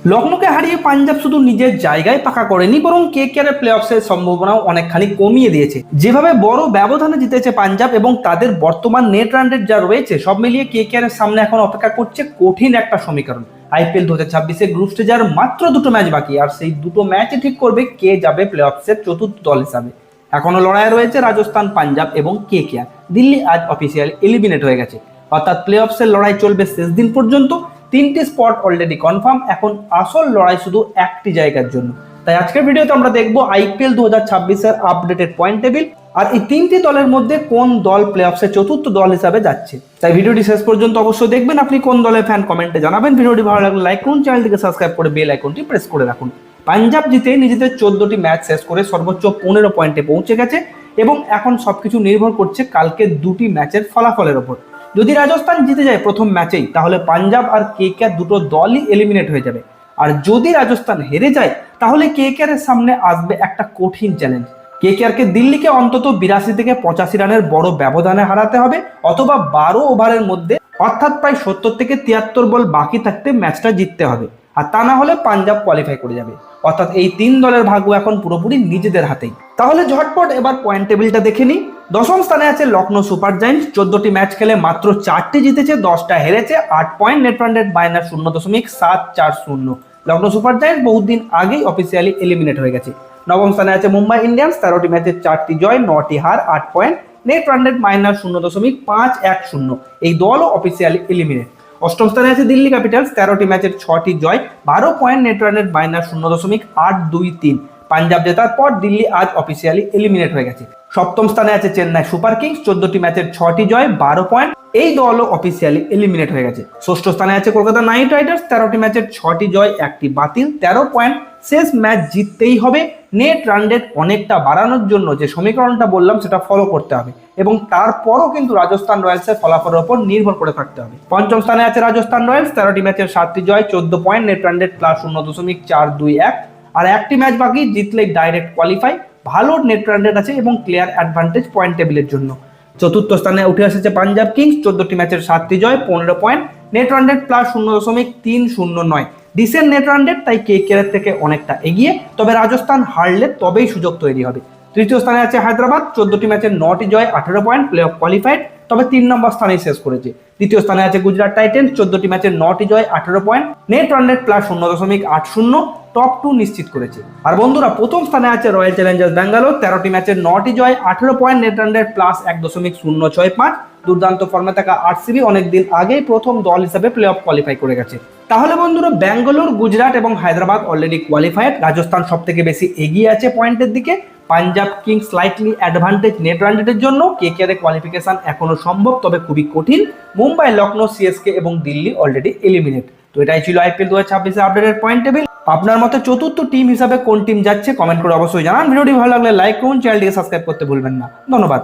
লখনৌকে হারিয়ে পাঞ্জাব শুধু নিজের জায়গায় পাকা করেনি, বরং কেকেআর প্লে অফসের সম্ভাবনাও অনেকখানি কমিয়ে দিয়েছে। যেভাবে বড় ব্যবধানে জিতেছে পাঞ্জাব এবং তাদের বর্তমান নেট রান রেট যা রয়েছে, সব মিলিয়ে কেকেআর এর সামনে এখন অপেক্ষা করছে কঠিন একটা সমীকরণ। আইপিএল 2026-এ গ্রুপ স্টেজের মাত্র দুটো ম্যাচ বাকি, আর সেই দুটো ম্যাচই ঠিক করবে কে যাবে প্লে অফসের চতুর্থ দল হিসাবে। এখনো লড়াই রয়েছে রাজস্থান, পাঞ্জাব এবং কেকেআর। দিল্লি আজ অফিসিয়ালি এলিমিনেট হয়ে গেছে, অর্থাৎ প্লে অফসের লড়াই চলবে শেষ দিন পর্যন্ত। তিনটি স্পট অলরেডি কনফার্ম, এখন আসল লড়াই শুধু একটি জায়গার জন্য। তাই আজকের ভিডিওতে আমরা দেখবো আইপিএল 2026-এর আপডেটেড পয়েন্ট টেবিল, আর এই তিনটি দলের মধ্যে কোন দল প্লে অফসের চতুর্থ দল হিসাবে যাচ্ছে। তাই ভিডিওটি শেষ পর্যন্ত অবশ্যই দেখবেন। আপনি কোন দলের ফ্যান কমেন্টে জানাবেন। ভিডিওটি ভালো লাগলে লাইক করুন, চ্যানেলটিকে সাবস্ক্রাইব করে বেল আইকনটি প্রেস করে রাখুন। পাঞ্জাব জিতে নিজেদের 14টি ম্যাচ শেষ করে সর্বোচ্চ 15 পয়েন্টে পৌঁছে গেছে এবং এখন সবকিছু নির্ভর করছে কালকে দুটি ম্যাচের ফলাফলের ওপর। যদি রাজস্থান জিতে যায় প্রথম ম্যাচেই, তাহলে পাঞ্জাব আর কেকেআর দুটো দলই এলিমিনেট হয়ে যাবে। আর যদি রাজস্থান হেরে যায়, তাহলে কেকেআর এর সামনে আসবে একটা কঠিন চ্যালেঞ্জ। কেকেআর কে দিল্লিকে অন্তত 82 থেকে 85 রানের বড় ব্যবধানে হারাতে হবে, অথবা 12 ওভারের মধ্যে, অর্থাৎ প্রায় 70 থেকে 73 বল বাকি থাকতে ম্যাচটা জিততে হবে। আর তা না হলে পাঞ্জাব কোয়ালিফাই করে যাবে। অর্থাৎ এই তিন দলের ভাগ্য এখন পুরোপুরি নিজেদের হাতেই। তাহলে ঝটপট এবার পয়েন্ট টেবিলটা দেখে নিই। দশম স্থানে আছে লখনৌ সুপার জায়েন্টস। 14টি ম্যাচ খেলে মাত্র 4টি জিতেছে, 10টা হেরেছে, 8 point, net run rate -0.740। Lucknow super giant's বহুদিন আগেই অফিসিয়ালি এলিমিনেট হয়ে গেছে। নবম স্থানে আছে মুম্বাই ইন্ডিয়ান্স। 13টি ম্যাচে 4টি জয়, 9টি হার, 8 পয়েন্ট, নেট রান রেট -0.510। এই দলও অফিসিয়ালি এলিমিনেট। অষ্টম স্থানে আছে দিল্লি ক্যাপিটালস। 13টি ম্যাচের 6টি জয়, 12 point, net run rate -0.823। Punjab জেতার পর দিল্লি আজ অফিসিয়ালি এলিমিনেট হয়ে গেছে। সপ্তম স্থানে আছে চেন্নাই সুপার কিংস। 14টি ম্যাচের 6টি জয়, 12 পয়েন্ট, এই দলও অফিসিয়ালি এলিমিনেট হয়ে গেছে। ষষ্ঠ স্থানে আছে কলকাতা নাইট রাইডার্স। 13টি ম্যাচের 6টি জয়, 1টি বাতিল, 13 পয়েন্ট, শেষ ম্যাচ জিততেই হবে। নেট রান রেট অনেকটা বাড়ানোর জন্য যে সমীকরণটা বললাম সেটা ফলো করতে হবে, এবং তারপরও কিন্তু রাজস্থান রয়্যালসের ফলাফলের উপর নির্ভর করে থাকতে হবে। পঞ্চম স্থানে আছে রাজস্থান রয়্যালস। 13টি ম্যাচের 7টি জয়, 14 পয়েন্ট, নেট রান রেট +0.421, আর একটি ম্যাচ বাকি, জিতলেই ডাইরেক্ট কোয়ালিফাই। ভালো নেট রান রেট আছে এবং ক্লিয়ার অ্যাডভান্টেজ পয়েন্ট টেবিলের জন্য। চতুর্থ স্থানে উঠে এসেছে পাঞ্জাব কিংস। 14টি ম্যাচের 7টি জয়, 15 point, net run rate +0.309। Decent net run rate, তাই কেকেআর থেকে অনেকটা এগিয়ে। তবে রাজস্থান হারলে তবেই সুযোগ তৈরি হবে। তৃতীয় স্থানে আছে হায়দ্রাবাদ। 14টি ম্যাচের 9টি জয়, 18 পয়েন্ট, প্লে অফ কোয়ালিফাইড, তবে 3 নম্বর স্থানেই শেষ করেছে। দ্বিতীয় স্থানে আছে গুজরাট টাইটেন্স। 14টি ম্যাচের 9টি জয়, 18 point, net run rate +0.80, top 2 নিশ্চিত করেছে। আর বন্ধুরা, প্রথম স্থানে আছে রয়্যাল চ্যালেঞ্জার্স ব্যাঙ্গালোর। 13টি ম্যাচের 9টি জয়, 18 পয়েন্ট, নেট রান রেট +1.065। দুর্দান্ত ফর্মে থাকা আরসিবি অনেকদিন আগেই প্রথম দল হিসেবে প্লে অফ কোয়ালিফাই করে গেছে। তাহলে বন্ধুরা, ব্যাঙ্গালোর, গুজরাট এবং হায়দ্রাবাদ অলরেডি কোয়ালিফাইড। রাজস্থান সব থেকে বেশি এগিয়ে আছে পয়েন্টের দিকে। Punjab Kings slightly advantage net run রেটের জন্য। কেকেআর এর কোয়ালিফিকেশন এখনো সম্ভব, তবে খুবই কঠিন। মুম্বাই, লখনৌ, সিএসকে এবং দিল্লি অলরেডি এলিমিনেট। তো এটাই ছিল আইপিএল 2026 আপডেটের পয়েন্ট টেবিল। আপনার মতে চতুর্থ টিম হিসাবে কোন টিম যাচ্ছে কমেন্ট করে অবশ্যই জানান। ভিডিওটি ভালো লাগলে লাইক করুন, চ্যানেলটিকে সাবস্ক্রাইব করতে ভুলবেন না। ধন্যবাদ।